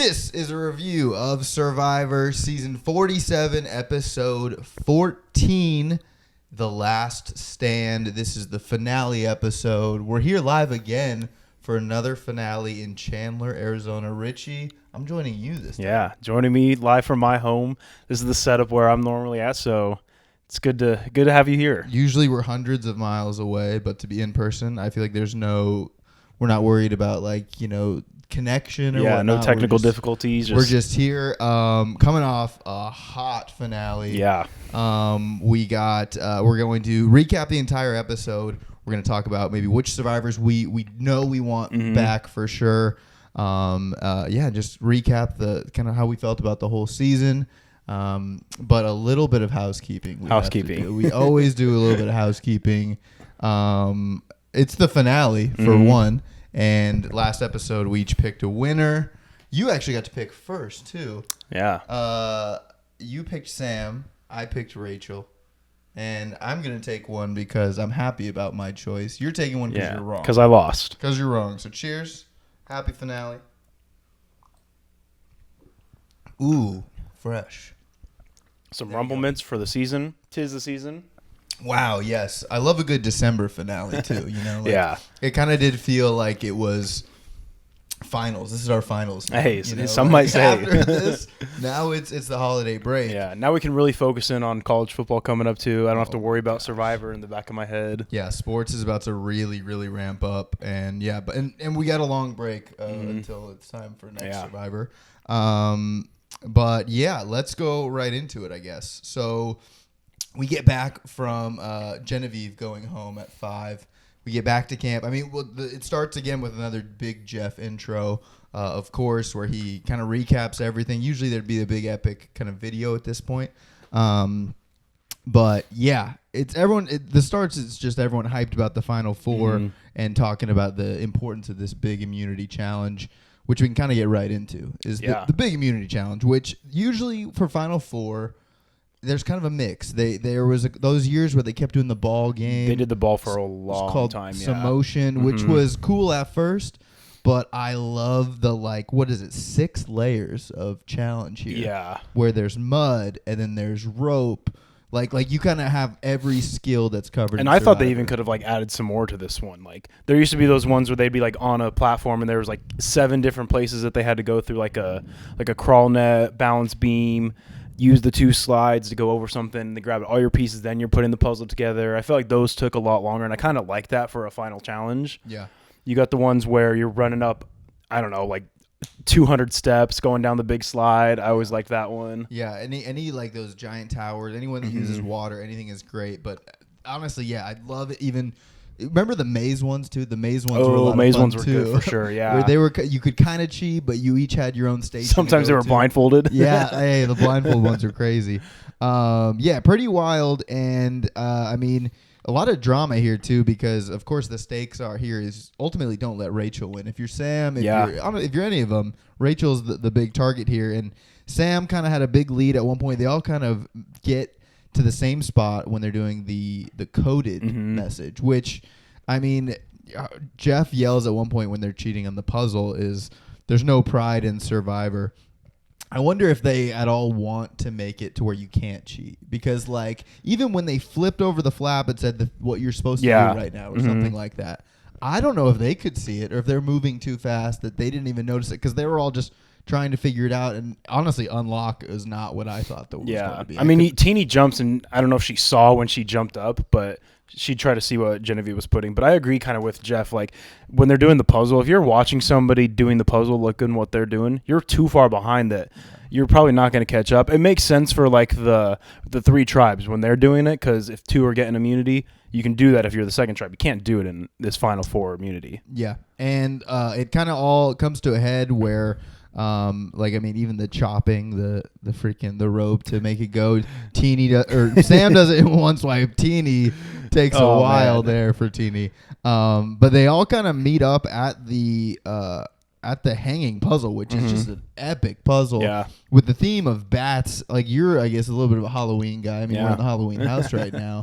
This is a review of Survivor Season 47, Episode 14, The Last Stand. This is the finale episode. We're here live again for another finale in Chandler, Arizona. Richie, I'm joining you this time. Yeah, joining me live from my home. This is the setup where I'm normally at, so it's good to have you here. Usually we're hundreds of miles away, but to be in person, I feel like we're not worried about connection or whatnot. No technical difficulties. We're just here coming off a hot finale. Yeah. We're going to recap the entire episode. We're going to talk about maybe which survivors we know we want back for sure. Just recap the kind of how we felt about the whole season. But a little bit of housekeeping. We always do a little bit of housekeeping. It's the finale for one. And last episode, we each picked a winner. You actually got to pick first, too. Yeah. You picked Sam. I picked Rachel. And I'm going to take one because I'm happy about my choice. You're taking one because you're wrong. Because I lost. Because you're wrong. So cheers. Happy finale. Ooh, fresh. Some Rumble Mints for the season. 'Tis the season. Wow, yes. I love a good December finale, too. Yeah. It kind of did feel like it was finals. This is our finals now, Hey, some might say. After this, now it's the holiday break. Yeah, now we can really focus in on college football coming up, too. I don't have to worry about Survivor in the back of my head. Yeah, sports is about to really, really ramp up. And, yeah, and we got a long break until it's time for next Survivor. But, yeah, let's go right into it, I guess. So we get back from Genevieve going home at 5. We get back to camp. I mean, it starts again with another big Jeff intro, of course, where he kind of recaps everything. Usually there'd be a big epic kind of video at this point. But, yeah, it's everyone. It's just everyone hyped about the Final Four and talking about the importance of this big immunity challenge, which we can kind of get right into, is the big immunity challenge, which usually for Final Four, there's kind of a mix. There was those years where they kept doing the ball game. They did the ball for a long time. Some motion, which was cool at first, but I love the 6 layers of challenge here. Yeah, where there's mud and then there's rope. Like you kind of have every skill that's covered. And I thought they even could have added some more to this one. There used to be those ones where they'd be on a platform and there was 7 different places that they had to go through, like a crawl net, balance beam. Use the 2 slides to go over something, to grab all your pieces, then you're putting the puzzle together. I feel like those took a lot longer, and I kind of like that for a final challenge. Yeah. You got the ones where you're running up, 200 steps, going down the big slide. I always liked that one. Yeah, any those giant towers, anyone that uses water, anything is great. But honestly, yeah, I love it even... Remember the maze ones too? The maze ones were a lot of fun too. Good for sure. Yeah, where you could kind of cheat, but you each had your own station. Sometimes they were blindfolded. Yeah, hey, the blindfold ones are crazy. Pretty wild, and I mean a lot of drama here too, because of course the stakes are here is ultimately don't let Rachel win. If you're Sam, if you're any of them, Rachel's the big target here, and Sam kind of had a big lead at one point. They all kind of get to the same spot when they're doing the coded message, which, I mean, Jeff yells at one point when they're cheating on the puzzle is there's no pride in Survivor. I wonder if they at all want to make it to where you can't cheat, because even when they flipped over the flap and said what you're supposed to do right now or something like that, I don't know if they could see it or if they're moving too fast that they didn't even notice it, because they were all just trying to figure it out, and honestly, unlock is not what I thought that was going to be. I mean, Teeny jumps, and I don't know if she saw when she jumped up, but she tried to see what Genevieve was putting. But I agree kind of with Jeff. When they're doing the puzzle, if you're watching somebody doing the puzzle, looking what they're doing, you're too far behind that. You're probably not going to catch up. It makes sense for the 3 tribes when they're doing it, because if 2 are getting immunity, you can do that if you're the second tribe. You can't do it in this Final Four immunity. Yeah, and it kind of all comes to a head where... even the chopping, the rope to make it go. Sam does it in one swipe. Teeny takes a while there for Teeny. But they all kind of meet up at the hanging puzzle, which is just an epic puzzle. Yeah. with the theme of bats, like you're, I guess, a little bit of a Halloween guy. I mean, we're in the Halloween house right now.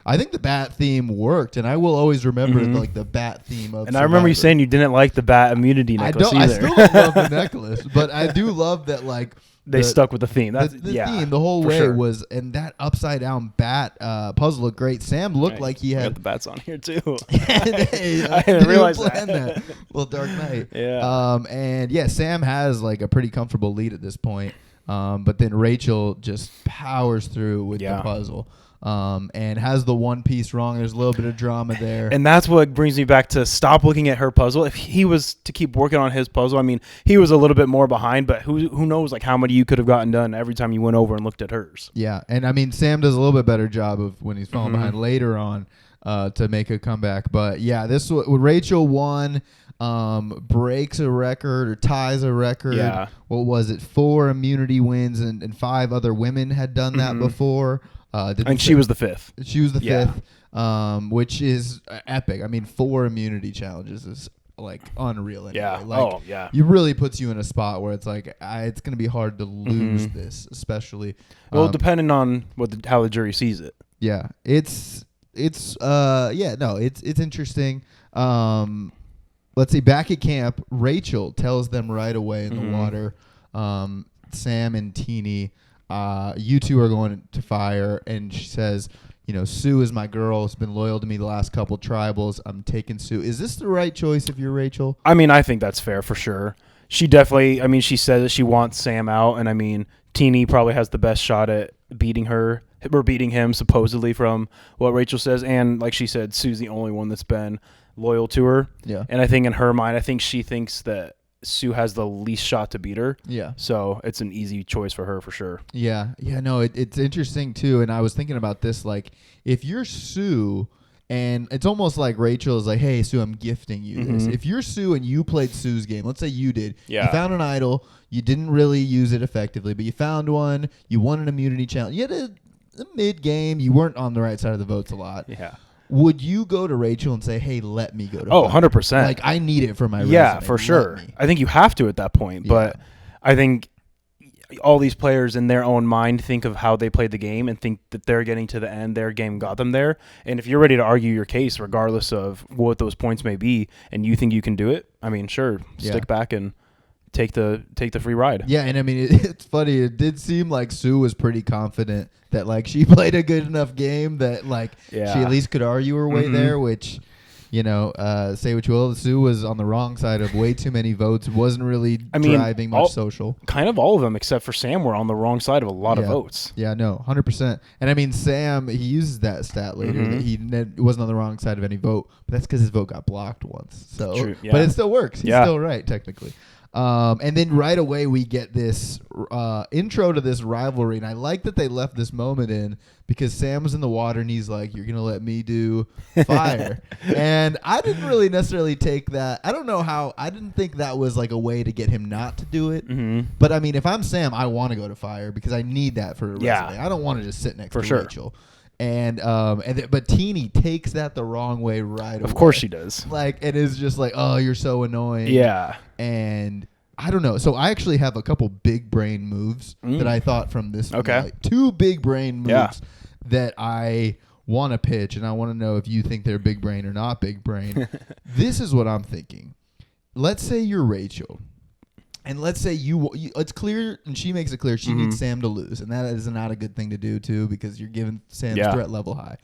I think the bat theme worked, and I will always remember like the bat theme of. And Survivor. I remember you saying you didn't like the bat immunity necklace either. I still don't love the necklace, but I do love that like. They stuck with the theme. That's the theme the whole way was, and that upside down bat puzzle looked great. Sam looked like he had got the bats on here too. I didn't realize that. Well, Dark Knight. Yeah. And yeah, Sam has like a pretty comfortable lead at this point. But then Rachel just powers through with the puzzle. And has the one piece wrong. There's a little bit of drama there. And that's what brings me back to stop looking at her puzzle. If he was to keep working on his puzzle, I mean, he was a little bit more behind, but who knows like how many you could have gotten done every time you went over and looked at hers. Yeah, and I mean, Sam does a little bit better job of when he's falling behind later on to make a comeback. But yeah, this when Rachel won, breaks a record or ties a record. Yeah. What was it? 4 immunity wins, and 5 other women had done that before. And she was the 5th. She was the 5th, which is epic. I mean, 4 immunity challenges is like unreal. Anyway. Yeah. Like, it really puts you in a spot where it's like it's going to be hard to lose this, especially. Well, depending on how the jury sees it. Yeah, it's interesting. Let's see. Back at camp, Rachel tells them right away in the water. Sam and Teeny. You two are going to fire, and she says, Sue is my girl. It's been loyal to me the last couple tribals. I'm taking Sue. Is this the right choice if you're Rachel? I mean, I think that's fair for sure. She definitely, I mean, she says that she wants Sam out, and I mean, Teeny probably has the best shot at beating her, or beating him, supposedly, from what Rachel says. And like she said, Sue's the only one that's been loyal to her. Yeah. And I think in her mind, she thinks that Sue has the least shot to beat her. Yeah. So it's an easy choice for her for sure. Yeah. Yeah, no, it's interesting too. And I was thinking about this, like, if you're Sue, and it's almost like Rachel is like, hey, Sue, I'm gifting you this. If you're Sue and you played Sue's game, let's say you did. Yeah. You found an idol. You didn't really use it effectively, but you found one. You won an immunity challenge. You had a mid-game. You weren't on the right side of the votes a lot. Yeah. Would you go to Rachel and say, hey, let me go to 100%. Like, I need it for my resume. Yeah, for sure. I think you have to at that point. Yeah. But I think all these players in their own mind think of how they played the game and think that they're getting to the end, their game got them there. And if you're ready to argue your case, regardless of what those points may be, and you think you can do it, I mean, sure, stick back and take the free ride. Yeah, and I mean, it's funny. It did seem like Sue was pretty confident that like she played a good enough game that like she at least could argue her way there, which, say what you will, Sue was on the wrong side of way too many votes, wasn't really driving much social. Kind of all of them except for Sam were on the wrong side of a lot of votes. Yeah, no, 100%. And I mean, Sam, he uses that stat later that he wasn't on the wrong side of any vote, but that's because his vote got blocked once. So, true, yeah. But it still works. He's still right, technically. And then right away we get this intro to this rivalry, and I like that they left this moment in because Sam was in the water and he's like, "You're gonna let me do fire," and I didn't really necessarily take that. I don't know how. I didn't think that was like a way to get him not to do it. But I mean, if I'm Sam, I want to go to fire because I need that for a resume. I don't want to just sit next to Rachel. But Teeny takes that the wrong way right away. Of course she does. Like, it is just like, oh, you're so annoying. Yeah. And I don't know. So I actually have a couple big brain moves that I thought from this. Okay. Night. 2 big brain moves that I want to pitch, and I want to know if you think they're big brain or not big brain. This is what I'm thinking. Let's say you're Rachel. And let's say it's clear, and she makes it clear she needs Sam to lose, and that is not a good thing to do too because you're giving Sam's threat level high.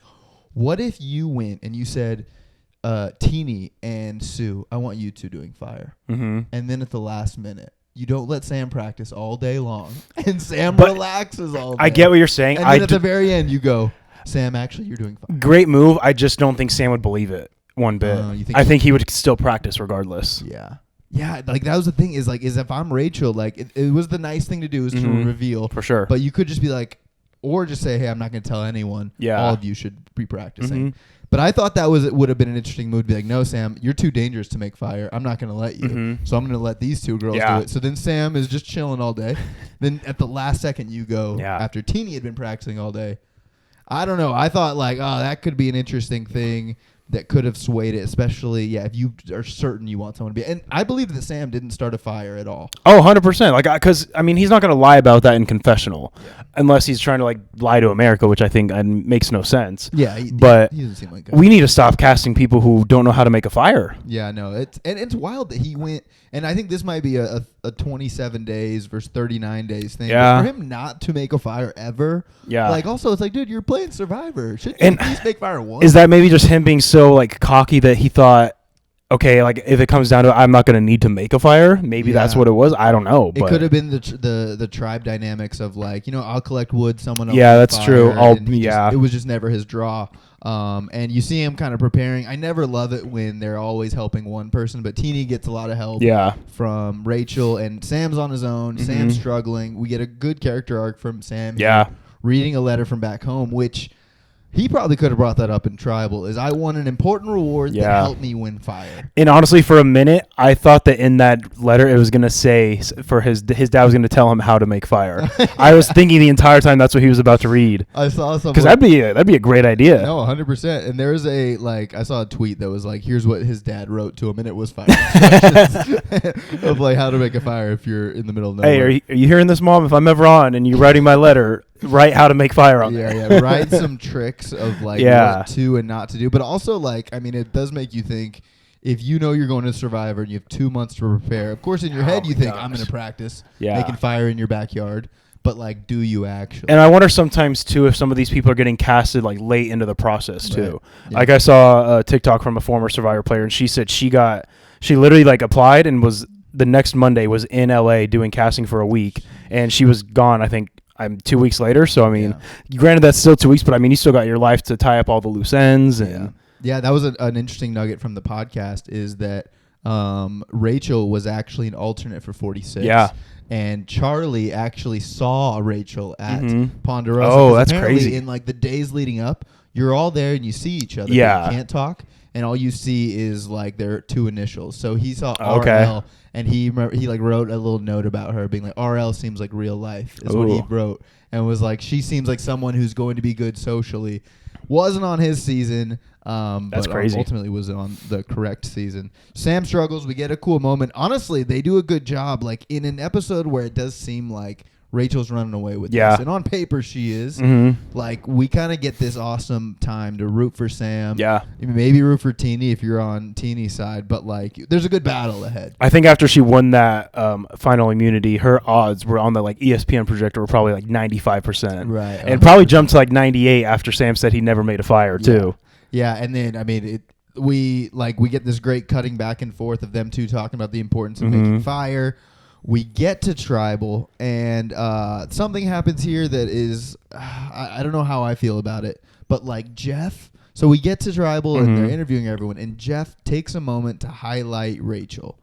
What if you went and you said, Teeny and Sue, I want you two doing fire, and then at the last minute, you don't let Sam practice all day long, and Sam relaxes all day. I get what you're saying. And then at the very end, you go, Sam, actually, you're doing fire. Great move. I just don't think Sam would believe it one bit. I think he would still practice regardless. Yeah. Yeah, like that was the thing is if I'm Rachel, like it was the nice thing to do is to reveal. For sure. But you could just be like, or just say, hey, I'm not going to tell anyone. Yeah. All of you should be practicing. But I thought that would have been an interesting move to be like, no, Sam, you're too dangerous to make fire. I'm not going to let you. So I'm going to let these 2 girls do it. So then Sam is just chilling all day. Then at the last second you go, after Teeny had been practicing all day. I don't know. I thought like, oh, that could be an interesting thing that could have swayed it, especially if you are certain you want someone to be. And I believe that Sam didn't start a fire at all. Oh, 100%. Like, because I mean, he's not going to lie about that in confessional, unless he's trying to like lie to America, which I think makes no sense. Yeah, but he doesn't seem like that. We need to stop casting people who don't know how to make a fire. Yeah, no, it's wild that he went, and I think this might be a 27 days versus 39 days thing. Yeah. But for him not to make a fire ever. Yeah. Like, also, it's like, dude, you're playing Survivor. Shouldn't you please make fire once? Is that maybe just him being so like cocky that he thought, okay, like if it comes down to it, I'm not going to need to make a fire? Maybe that's what it was. I don't know. It could have been the tribe dynamics of like, I'll collect wood, someone else. Yeah, that's true. It was just never his draw. And you see him kind of preparing. I never love it when they're always helping one person, but Teeny gets a lot of help from Rachel, and Sam's on his own. Mm-hmm. Sam's struggling. We get a good character arc from Sam. Yeah. Reading a letter from back home, which he probably could have brought that up in Tribal, is I want an important reward that helped me win fire. And honestly, for a minute, I thought that in that letter it was going to say for his dad was going to tell him how to make fire. I was thinking the entire time that's what he was about to read. I saw something. Because that'd be a great idea. No, 100%. And there's I saw a tweet that was like, here's what his dad wrote to him, and it was fire of like how to make a fire if you're in the middle of nowhere. Hey, are you hearing this, Mom? If I'm ever on and you're writing my letter, write how to make fire on there. Yeah. Write some tricks of like what to and not to do. But also it does make you think, if you know you're going to Survivor and you have 2 months to prepare, of course in your head you think, I'm going to practice making fire in your backyard. But like, do you actually? And I wonder sometimes too if some of these people are getting casted like late into the process too. Right. Yeah. Like I saw a TikTok from a former Survivor player, and she said she literally like applied and was the next Monday was in LA doing casting for a week, and she was gone. I think 2 weeks later. So I mean, granted that's still 2 weeks, but I mean you still got your life to tie up all the loose ends. And yeah, that was an interesting nugget from the podcast, is that Rachel was actually an alternate for 46. Yeah. And Charlie actually saw Rachel at Ponderosa. Oh, that's crazy. In like the days leading up, you're all there and you see each other. Yeah. But you can't talk, and all you see is like their two initials. So he saw RL, and he like wrote a little note about her, being like, RL seems like real life is what he wrote, and was like, she seems like someone who's going to be good socially. Wasn't on his season. That's but crazy. Ultimately was on the correct season. Sam struggles. We get a cool moment. Honestly, they do a good job. Like in an episode where it does seem like Rachel's running away with this, and on paper she is. Mm-hmm. Like we kind of get this awesome time to root for Sam. Yeah, maybe root for Teeny if you're on Teeny's side. But like, there's a good battle ahead. I think after she won that final immunity, her odds were on the like ESPN projector were probably like 95%. Right, and probably jumped to like 98 after Sam said he never made a fire too. Yeah, and then I mean we get this great cutting back and forth of them two talking about the importance of making fire. We get to Tribal, and something happens here that is I don't know how I feel about it, but like Jeff. So we get to Tribal and they're interviewing everyone, and Jeff takes a moment to highlight Rachel,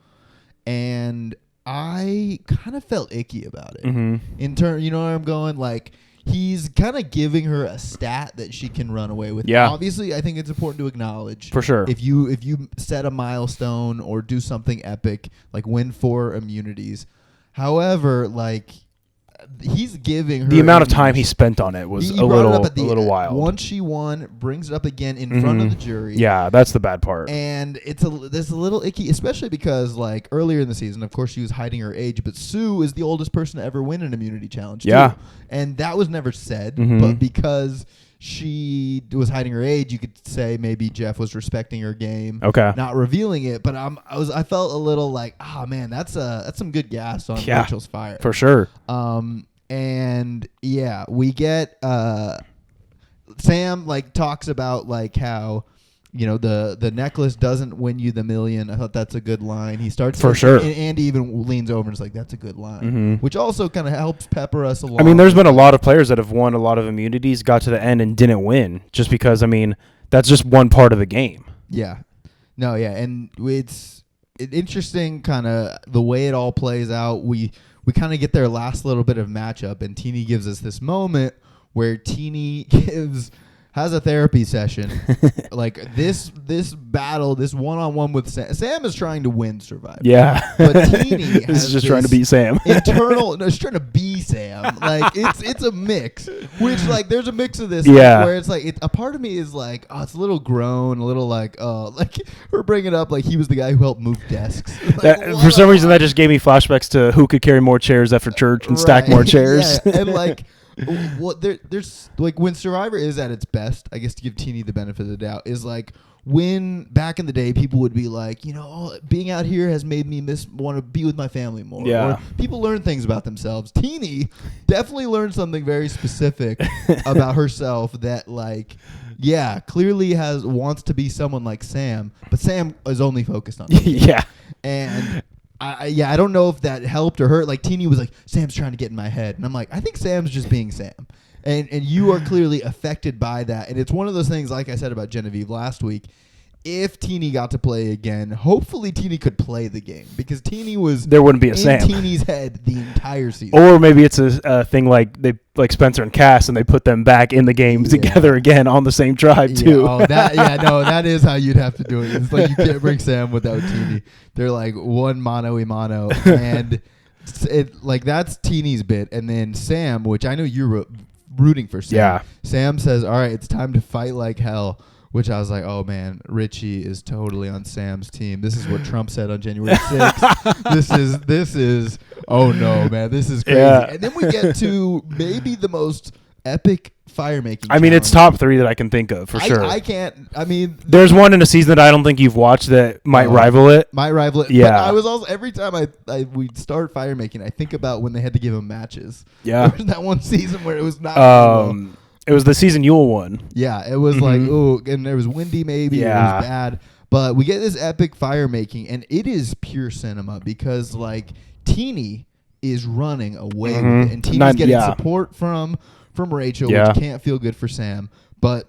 and I kind of felt icky about it. In turn, you know where I'm going, like. He's kind of giving her a stat that she can run away with. Yeah. Obviously, I think it's important to acknowledge. For sure. If you set a milestone or do something epic, like win 4 immunities. However, like he's giving her the amount of time he spent on it was a little wild. Once she won, brings it up again in front of the jury. Yeah, that's the bad part. And it's a little icky, especially because like earlier in the season, of course, she was hiding her age, but Sue is the oldest person to ever win an immunity challenge. Yeah, too. And that was never said, but because she was hiding her age, you could say maybe Jeff was respecting her game, not revealing it. But I felt a little like, man, that's some good gas on Rachel's fire for sure. And yeah, we get Sam like talks about like how the necklace doesn't win you the million. I thought that's a good line. He starts for sure. And Andy even leans over and is like, that's a good line, which also kind of helps pepper us along. I mean, there's been a lot of players that have won a lot of immunities, got to the end and didn't win, just because, I mean, that's just one part of the game. Yeah. No, yeah. And it's interesting kind of the way it all plays out. We kind of get their last little bit of matchup, and Teeny gives us this moment where Teeny gives has a therapy session. Like this battle, this one-on-one with Sam. Sam is trying to win Survivor. Yeah. But Teeny is just trying to beat Sam. internal, no, she's trying to be Sam. Like it's a mix. Which like there's a mix of this. Yeah. Where it's like a part of me is like, oh, it's a little grown, a little like, oh, like we're bringing up like he was the guy who helped move desks. Like, For some reason, that just gave me flashbacks to who could carry more chairs after church and stack more chairs. Yeah. And like, well, there's like when Survivor is at its best, I guess to give Teeny the benefit of the doubt, is like when back in the day people would be like, you know, oh, being out here has made me want to be with my family more. Yeah. Or people learn things about themselves. Teeny definitely learned something very specific about herself that like, yeah, clearly wants to be someone like Sam, but Sam is only focused on Yeah. And I don't know if that helped or hurt. Like Teeny was like, Sam's trying to get in my head, and I'm like, I think Sam's just being Sam, and you are clearly affected by that. And it's one of those things, like I said about Genevieve last week. If Teeny got to play again, hopefully Teeny could play the game because Teeny was there wouldn't be a in Sam. Teeny's head the entire season. Or maybe it's a thing like they like Spencer and Cass, and they put them back in the game together again on the same tribe too. Oh, that is how you'd have to do it. It's like you can't bring Sam without Teeny. They're like one mano y mano, and it like that's Teeny's bit, and then Sam, which I know you're rooting for Sam. Yeah. Sam says, "All right, it's time to fight like hell." Which I was like, oh, man, Richie is totally on Sam's team. This is what Trump said on January 6th. This is, oh, no, man, this is crazy. Yeah. And then we get to maybe the most epic fire making. I mean, it's top 3 that I can think of for sure. I can't. I mean, there's one in a season that I don't think you've watched that might rival it. Might rival it. Yeah. But I was also every time we start fire making, I think about when they had to give him matches. Yeah. There was that one season where it was not. It was the season Yule one. Yeah, it was like, ooh, and there was windy maybe. Yeah. It was bad. But we get this epic fire making, and it is pure cinema because, like, Teeny is running away with it. And Teeny's getting support from Rachel, which can't feel good for Sam. But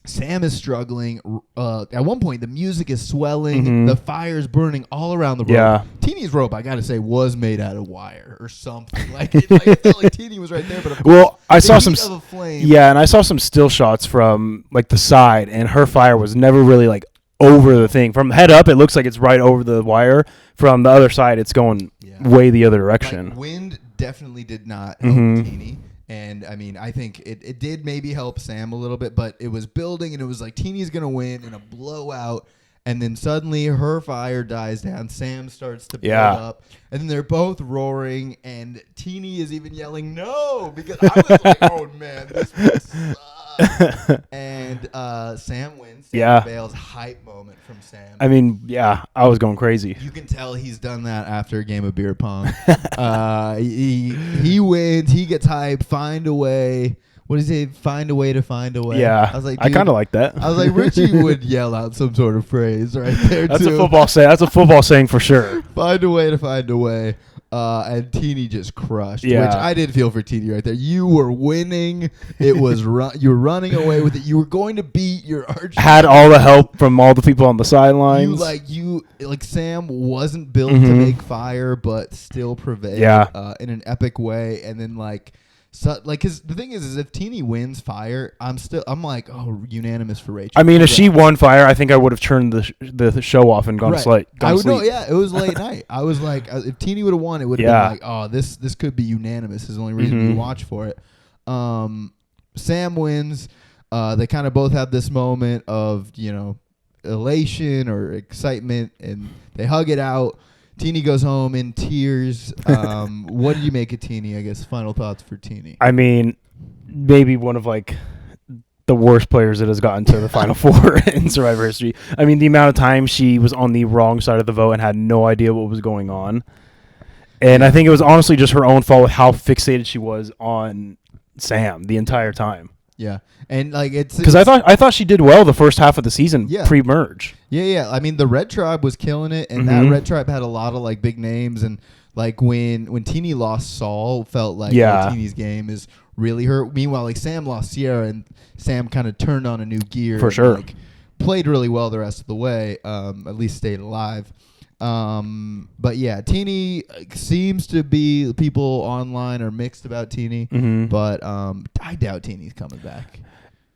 Sam is struggling. At one point, the music is swelling. The fire is burning all around the rope. Yeah. Teeny's rope, I got to say, was made out of wire or something. Like, it felt like Teeny was right there. But of course, I saw some. Of a flame. Yeah, and I saw some still shots from like the side, and her fire was never really like over the thing. From head up, it looks like it's right over the wire. From the other side, it's going way the other direction. Like, wind definitely did not help Teeny. And, I mean, I think it did maybe help Sam a little bit, but it was building, and it was like Teeny's going to win in a blowout, and then suddenly her fire dies down. Sam starts to build up, and then they're both roaring, and Teeny is even yelling, no, because I was like, oh, man, this one sucks. And Sam wins. Sam Bale's hype moment from Sam. I mean, I was going crazy. You can tell he's done that after a game of beer pong. He wins. He gets hyped. Find a way. What does he say? Find a way to find a way. Yeah, I was like, I kind of like that. I was like, Richie would yell out some sort of phrase right there. That's too. a football saying. That's a football saying for sure. Find a way to find a way. And Teeny just crushed, which I did feel for Teeny right there. You were winning. It was you were running away with it. You were going to beat your arch. Had all the help from all the people on the sidelines. You like Sam wasn't built to make fire, but still prevailed in an epic way. And then because the thing is if Teeny wins fire, I'm like, oh, unanimous for Rachel. I mean, if she won fire, I think I would have turned the show off and gone to sleep. I would know. Yeah, it was late night. I was like, if Teeny would have won, it would have been like, oh, this could be unanimous. This is the only reason we watch for it. Sam wins. They kind of both have this moment of elation or excitement, and they hug it out. Teeny goes home in tears. What did you make of Teeny? I guess final thoughts for Teeny. I mean, maybe one of the worst players that has gotten to the Final Four in Survivor history. I mean, the amount of time she was on the wrong side of the vote and had no idea what was going on. And I think it was honestly just her own fault with how fixated she was on Sam the entire time. Yeah, and it's because I thought she did well the first half of the season pre-merge. Yeah. I mean, the Red Tribe was killing it, and that Red Tribe had a lot of big names, and when Teeny lost Saul, felt like Teeny's game is really hurt. Meanwhile, Sam lost Sierra, and Sam kind of turned on a new gear for sure. Played really well the rest of the way. At least stayed alive. But yeah, Teeny seems to be, people online are mixed about Teeny, but I doubt Teeny's coming back.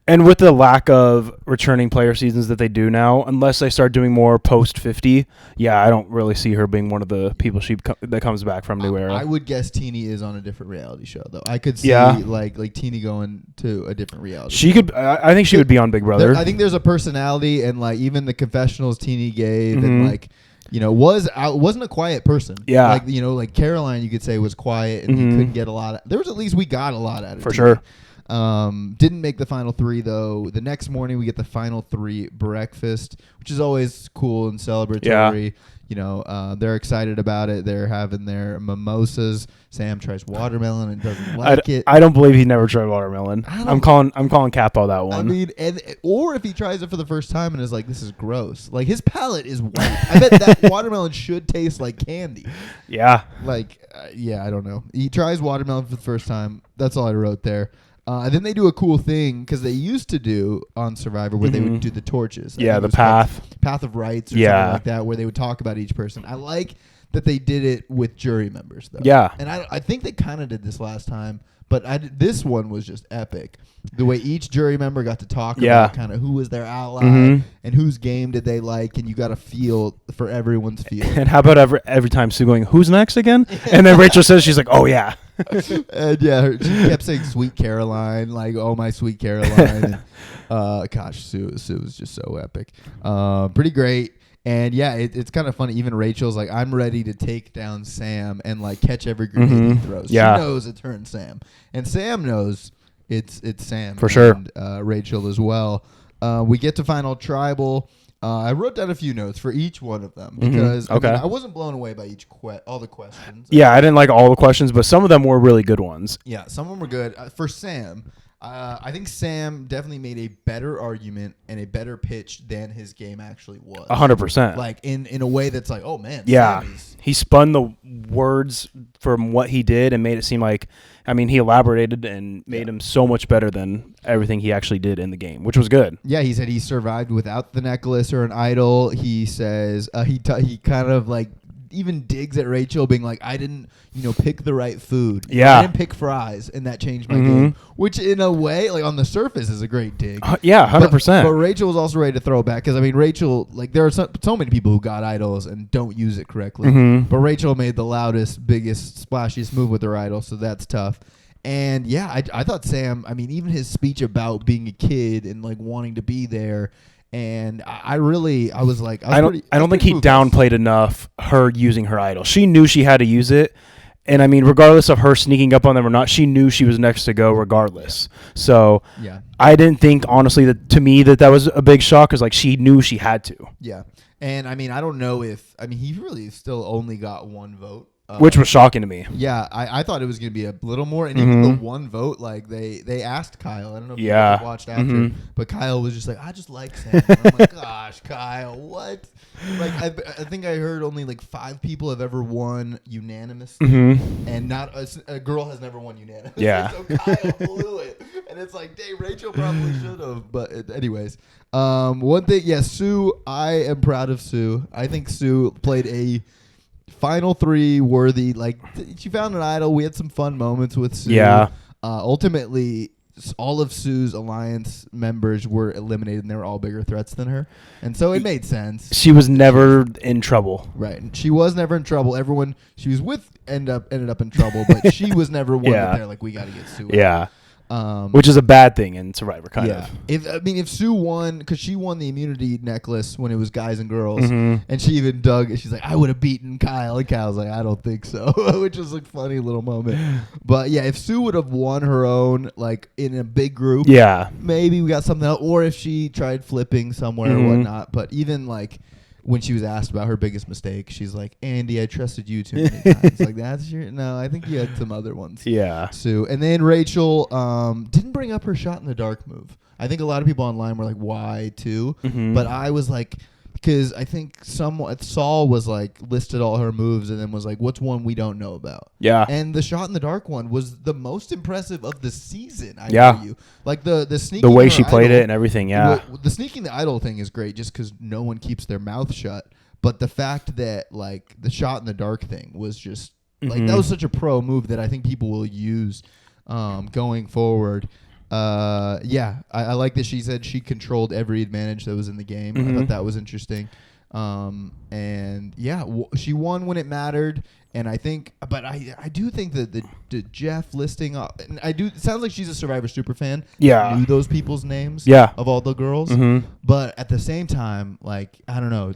And with the lack of returning player seasons that they do now, unless they start doing more post 50, I don't really see her being one of the people that comes back from New Era. I would guess Teeny is on a different reality show, though. I could see like Teeny going to a different reality show. I think she would be on Big Brother. I think there's a personality, and like even the confessionals Teeny gave, and like wasn't a quiet person. Yeah, like like Caroline, you could say was quiet, and he couldn't get a lot. There was at least we got a lot out of it for sure. Didn't make the final 3 though. The next morning we get the final 3 breakfast, which is always cool and celebratory. They're excited about it. They're having their mimosas. Sam tries watermelon and doesn't like it. I don't believe he never tried watermelon. I'm calling cap on that one. I mean, or if he tries it for the first time and is like, "This is gross." Like his palate is white. I bet that watermelon should taste like candy. Yeah. I don't know. He tries watermelon for the first time. That's all I wrote there. And then they do a cool thing because they used to do on Survivor where they would do the torches. The path of rights or something like that, where they would talk about each person. I like that they did it with jury members, though. Yeah. And I think they kind of did this last time, but this one was just epic. The way each jury member got to talk about kind of who was their ally and whose game did they like, and you got to feel for everyone's feel. And how about every time Sue going, "Who's next again?" And then Rachel says, she's like, "Oh, yeah." And she kept saying "Sweet Caroline," like "Oh, my sweet Caroline." And, gosh, Sue was just so epic. Pretty great. And it's kind of funny. Even Rachel's like, "I'm ready to take down Sam and like catch every grenade he throws." Yeah. She knows it's her and Sam, and Sam knows it's Sam for sure. And Rachel as well. We get to final tribal. I wrote down a few notes for each one of them because I wasn't blown away by all the questions. Yeah, I didn't like all the questions, but some of them were really good ones. Yeah, some of them were good. For Sam, I think Sam definitely made a better argument and a better pitch than his game actually was. 100%. Like in a way that's like, oh man. Yeah, he spun the words from what he did and made it seem like, he elaborated and made him so much better than everything he actually did in the game, which was good. Yeah, he said he survived without the necklace or an idol. He says he kind of like even digs at Rachel being like, I didn't, pick the right food. Yeah. I didn't pick fries, and that changed my game. Which in a way, like on the surface, is a great dig. 100%. But Rachel was also ready to throw it back because, Rachel, like there are so many people who got idols and don't use it correctly. But Rachel made the loudest, biggest, splashiest move with her idol, so that's tough. And I thought Sam, even his speech about being a kid and like wanting to be there. And I was like, I don't think he downplayed enough her using her idol. She knew she had to use it. And regardless of her sneaking up on them or not, she knew she was next to go regardless. So I didn't think, honestly, that was a big shock because like she knew she had to. Yeah. And I don't know if, he really still only got one vote. Which was shocking to me. Yeah, I thought it was going to be a little more. And even the one vote, like they asked Kyle. I don't know if you watched after, but Kyle was just like, I just like Sam. And I'm like, gosh, Kyle, what? Like I think I heard only like 5 people have ever won unanimously, and not a girl has never won unanimously. Yeah. So Kyle blew it, and it's like, dang, Rachel probably should have. But anyways, one thing, Sue, I am proud of Sue. I think Sue played a final 3 worthy. Like she found an idol. We had some fun moments with Sue. Yeah. Ultimately, all of Sue's alliance members were eliminated, and they were all bigger threats than her, and so it made sense. She was never in trouble. Right. She was never in trouble. Everyone she was with ended up in trouble, but she was never one that they're like, we got to get Sue out. Yeah. Which is a bad thing in Survivor, kind of. If Sue won, because she won the immunity necklace when it was guys and girls, and she even dug. She's like, I would have beaten Kyle, and Kyle's like, I don't think so, which was a funny little moment. But if Sue would have won her own, like in a big group, maybe we got something else. Or if she tried flipping somewhere or whatnot. But even like when she was asked about her biggest mistake, she's like, Andy, I trusted you too many times. Like, no, I think you had some other ones. Yeah. Sue. And then Rachel didn't bring up her shot in the dark move. I think a lot of people online were like, why too? But I was like, because I think Saul was like listed all her moves and then was like, what's one we don't know about? Yeah. And the shot in the dark one was the most impressive of the season. I tell you, like the sneaking, the way she played it and everything. Yeah. The sneaking the idol thing is great just because no one keeps their mouth shut. But the fact that like the shot in the dark thing was just like that was such a pro move that I think people will use going forward. Yeah, I like that she said she controlled every advantage that was in the game. I thought that was interesting. And yeah, she won when it mattered. And I think, but I do think that the Jeff listing, and it sounds like she's a Survivor super fan. Yeah. Knew those people's names. Yeah. Of all the girls. But at the same time, like, I don't know,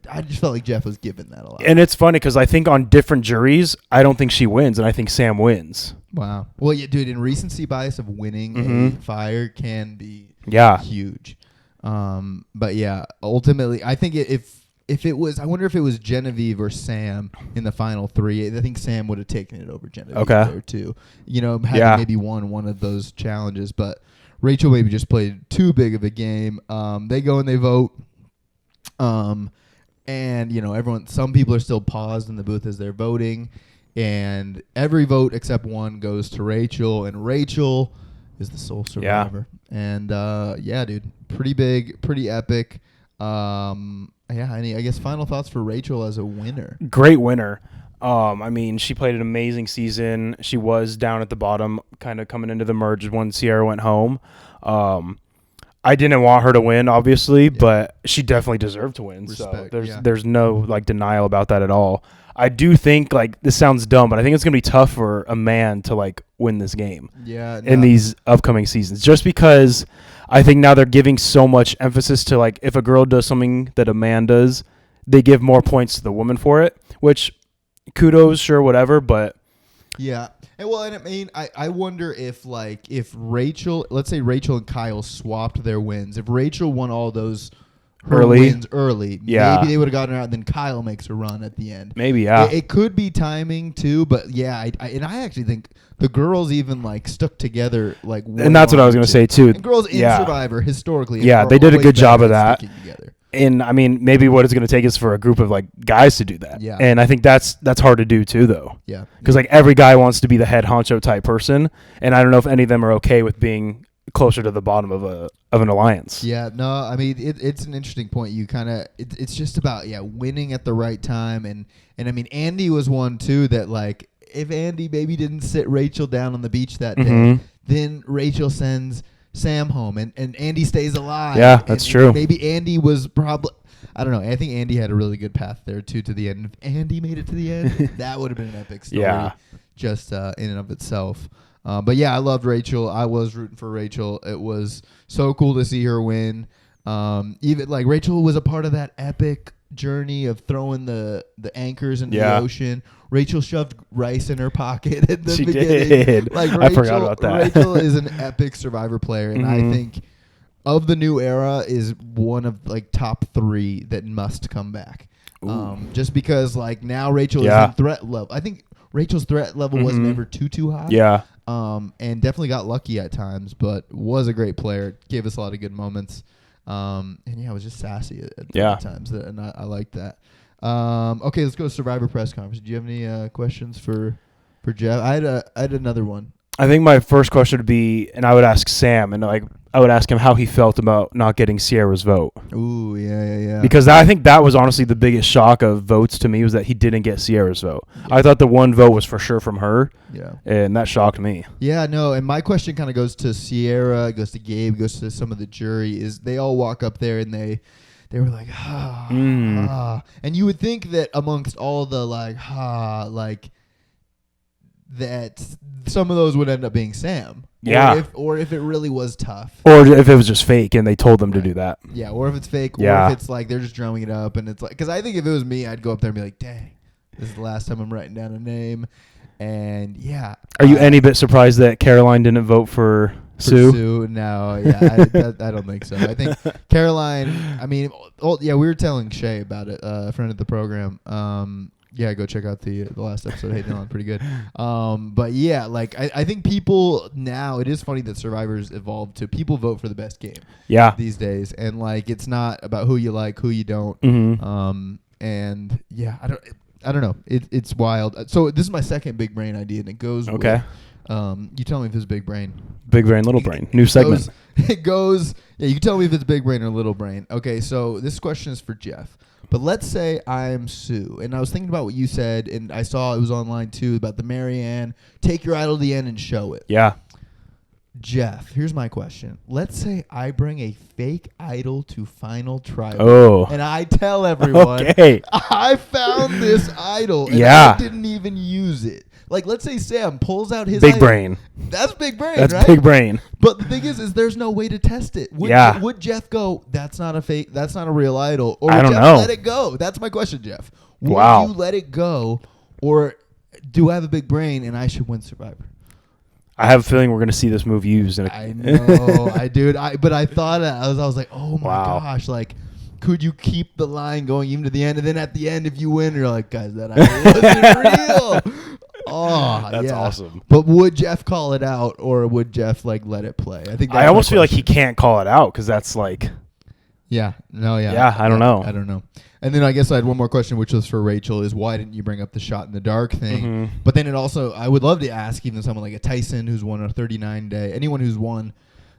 I just felt like Jeff was given that a lot. And it's funny because I think on different juries, I don't think she wins, and I think Sam wins. Wow. Well, yeah, dude, in recency bias of winning a fire can be huge. But yeah, ultimately, I think if it was, I wonder if it was Genevieve or Sam in the final three. I think Sam would have taken it over Genevieve there too. You know, having maybe won one of those challenges, but Rachel maybe just played too big of a game. They go and they vote. And you know, some people are still paused in the booth as they're voting, and every vote except one goes to Rachel, and Rachel is the sole survivor. And yeah, dude, pretty big, pretty epic. Yeah, I guess final thoughts for Rachel as a winner. Great winner. I mean, she played an amazing season. She was down at the bottom, kind of coming into the merge when Sierra went home. I didn't want her to win, obviously, but she definitely deserved to win. Respect, so there's no like denial about that at all. I do think, like, this sounds dumb, but I think it's gonna be tough for a man to like win this game. In these upcoming seasons, just because I think now they're giving so much emphasis to, like, if a girl does something that a man does, they give more points to the woman for it, which kudos, sure, whatever, but yeah. And well, and I mean, I wonder if Rachel, let's say Rachel and Kyle swapped their wins. If Rachel won all those wins early, maybe they would have gotten her out, and then Kyle makes a run at the end. Maybe, yeah. It could be timing too, but yeah, I actually think the girls even like stuck together like. And that's what I was going to say too. And girls in Survivor historically, they did a good job of that. And I mean, maybe what it's going to take is for a group of like guys to do that. Yeah. And I think that's hard to do too, though. Yeah. Because like every guy wants to be the head honcho type person, and I don't know if any of them are okay with being closer to the bottom of an alliance. Yeah. No, I mean it's an interesting point. You kind of it's just about winning at the right time, and I mean Andy was one too that like if Andy maybe didn't sit Rachel down on the beach that day, then Rachel sends Sam home, and Andy stays alive. Yeah, that's true. Maybe Andy was probably, I don't know. I think Andy had a really good path there too to the end. If Andy made it to the end, that would have been an epic story, just in and of itself. But yeah, I loved Rachel. I was rooting for Rachel. It was so cool to see her win. Even like Rachel was a part of that epic journey of throwing the anchors into the ocean. Rachel shoved rice in her pocket at the beginning. Did. Like I forgot about that. Rachel is an epic Survivor player, and I think of the new era is one of like top 3 that must come back. Just because like now Rachel is in threat level. I think Rachel's threat level was never too high. Yeah. And definitely got lucky at times, but was a great player. Gave us a lot of good moments. And yeah, it was just sassy at times, and I liked that. Okay, let's go to Survivor press conference. Do you have any questions for Jeff? I had another one. I think my first question would be, and I would ask Sam, and like I would ask him how he felt about not getting Sierra's vote. Ooh, yeah. Because I think that was honestly the biggest shock of votes to me, was that he didn't get Sierra's vote. Yeah. I thought the one vote was for sure from her. Yeah. And that shocked me. Yeah, no, and my question kind of goes to Sierra, goes to Gabe, goes to some of the jury, is they all walk up there and they were like, and you would think that amongst all the like that some of those would end up being Sam. Yeah. Or if it really was tough. Or if it was just fake and they told them to do that. Yeah, or if it's fake, or if it's like they're just drumming it up, and it's like, because I think if it was me, I'd go up there and be like, dang, this is the last time I'm writing down a name. And yeah. Are you any bit surprised that Caroline didn't vote for Sue? No, yeah, I don't think so. I think Caroline, I mean, we were telling Shay about it, a friend of the program. Yeah, go check out the last episode. Hey, Dylan, pretty good. But yeah, like I think people now, it is funny that Survivor's evolved to people vote for the best game. Yeah. These days, and like it's not about who you like, who you don't. And yeah, I don't know. It's wild. So this is my second big brain idea, and it goes with, you tell me if it's big brain. Big brain, little brain. New segment. It goes. Yeah, you can tell me if it's big brain or little brain. Okay, so this question is for Jeff. But let's say I'm Sue, and I was thinking about what you said, and I saw it was online too about the Marianne, take your idol to the end and show it. Yeah. Jeff, here's my question. Let's say I bring a fake idol to Final Tribal. Oh. And I tell everyone, Okay. I found this idol. And Yeah. I didn't even use it. Like, let's say Sam pulls out his Big idol. brain. That's big brain, That's right? big brain. But the thing is there's no way to test it. Would Jeff go, that's not a fake, that's not a real idol? Or would I don't Jeff know. let it go? That's my question, Jeff. Would Wow. you let it go? Or do I have a big brain and I should win Survivor? I have a feeling we're going to see this move used. I know, but I thought I was like, oh my Wow. gosh, like, could you keep the line going even to the end? And then at the end, if you win, you're like, guys, that idol wasn't real. Oh, That's yeah. awesome. But would Jeff call it out, or would Jeff like let it play? I think I almost feel like he can't call it out because that's like, Yeah, no, yeah, Yeah, I don't know. I don't know. And then I guess I had one more question, which was for Rachel: is why didn't you bring up the shot in the dark thing? Mhm. But then it also, I would love to ask even someone like a Tyson who's won a 39-day, anyone who's won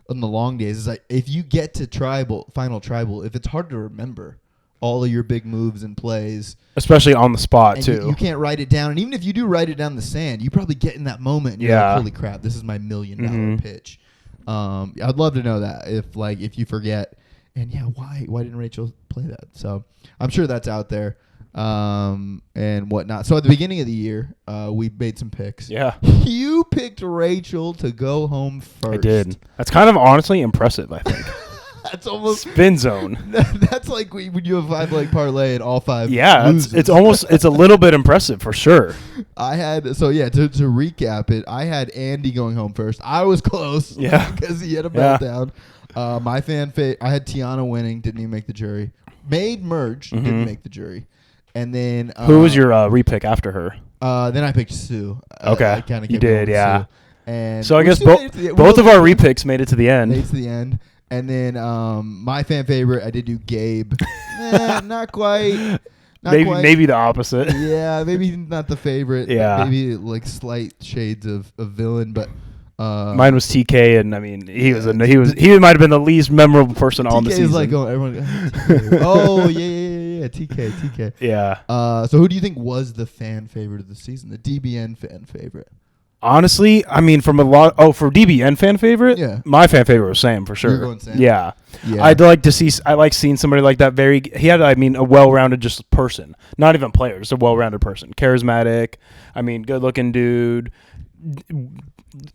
on the long days, is like, if you get to final tribal, if it's hard to remember all of your big moves and plays, especially on the spot and too. you can't write it down, and even if you do write it down in the sand, you probably get in that moment and you're Yeah. like, holy crap, this is my $1 million Mhm. pitch. I'd love to know that if you forget, and yeah, why didn't Rachel play that? So I'm sure that's out there, and whatnot. So at the beginning of the year, we made some picks. Yeah, You picked Rachel to go home first. I did. That's kind of honestly impressive, I think. That's almost Spin zone. that's like when you have a 5-leg parlay and all 5 Yeah, loses. it's a little bit impressive for sure. I had to recap it, I had Andy going home first. I was close, Yeah. because he had a Yeah. meltdown. My I had Tiana winning, didn't even make the jury. Made merge, didn't make the jury, and then Who was your repick after her? Then I picked Sue. Okay. I kinda You kept did, going with yeah. Sue. And So I we guess still made it to the- we both both of our made it repicks made it to the end. to the end. And then my fan favorite, I did do Gabe. Not quite. Maybe the opposite. Yeah, maybe not the favorite. Yeah. Maybe like slight shades of villain, but Mine was TK, and I mean he might have been the least memorable person on the TK season. is like, oh, everyone. TK. Oh yeah. TK. Yeah. So who do you think was the fan favorite of the season? The DBN fan favorite. Honestly, I mean, for DBN fan favorite, Yeah. my fan favorite was Sam for sure. You're going Sam? Yeah. Yeah. I like seeing somebody like that. He had, I mean, a well-rounded just person, not even player, just a well-rounded person, charismatic. I mean, good-looking dude.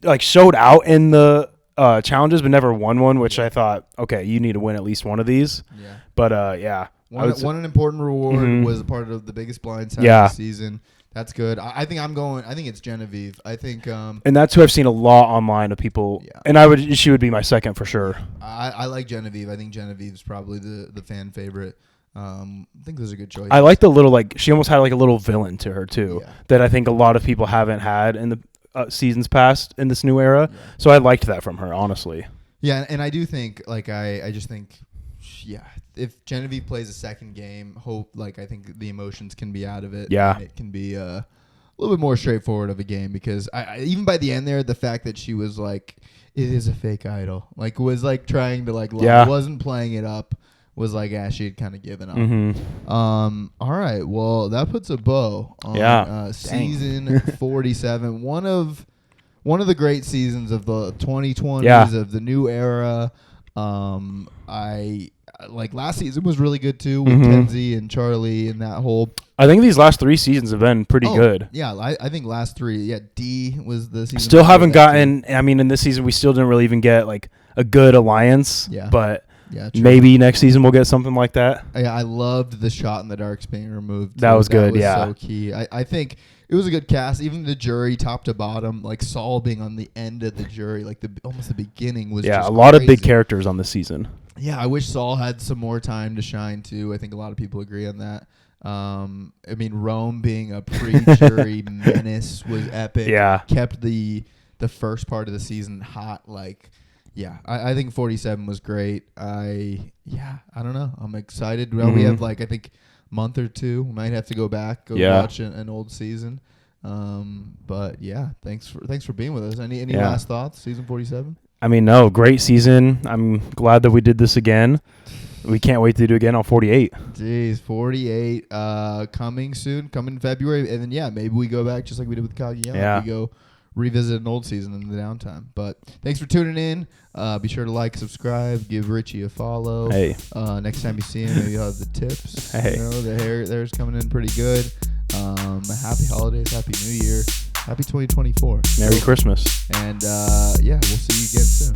Like showed out in the challenges, but never won one. Which I thought, okay, you need to win at least one of these. Yeah. But yeah, Won an important reward. Mhm. Was a part of the biggest blind side Yeah. of the season. That's good. I think it's Genevieve. I think and that's who I've seen a lot online of people. Yeah. And she would be my second for sure. I like Genevieve. I think Genevieve's probably the fan favorite. I think those are good choices. I like the little, like, she almost had like a little villain to her too, Yeah. that I think a lot of people haven't had in the seasons past in this new era. Yeah. So I liked that from her, honestly. Yeah, and I do think, like, I just think, yeah, if Genevieve plays a second game, I think the emotions can be out of it. Yeah. And it can be a little bit more straightforward of a game, because I even by the end there, the fact that she was like, it is a fake idol, like, was like trying to like, Yeah. wasn't playing it up, was like, she had kind of given up. Mm-hmm. All right, well, that puts a bow on Yeah. season 47. One of the great seasons of the 2020s, Yeah. of the new era. I like last season was really good too, with Mhm. Kenzie and Charlie and that whole. I think these last 3 seasons have been pretty good. Yeah, I think last 3. Yeah, D was the season. Still before haven't that, gotten. I mean, in this season, we still didn't really even get like a good alliance. Yeah. But Yeah, true. maybe next season we'll get something like that. Yeah, I loved the shot in the darks being removed. That too. was good, That was yeah. so key. I think it was a good cast. Even the jury, top to bottom, like Saul being on the end of the jury, like almost the beginning was. Yeah, just a lot of big crazy. characters on this season. Yeah, I wish Saul had some more time to shine too. I think a lot of people agree on that. I mean, Rome being a pre-jury menace was epic. Yeah. Kept the first part of the season hot. Like, yeah, I think 47 was great. I don't know. I'm excited. Well, we Mhm. have like, I think, month or 2. We might have to go back, Yeah. watch an old season. But yeah, thanks for being with us. Any Yeah. last thoughts? Season 47. I mean, no, great season. I'm glad that we did this again. We can't wait to do it again on 48. Jeez, 48 coming soon, coming in February. And then, yeah, maybe we go back just like we did with Kageyama. Yeah. We go revisit an old season in the downtime. But thanks for tuning in. Be sure to like, subscribe, give Richie a follow. Hey. Next time you see him, maybe you'll have the tips. Hey. The hair's coming in pretty good. Happy holidays, happy New Year, happy 2024. Merry Christmas. And we'll see you again soon.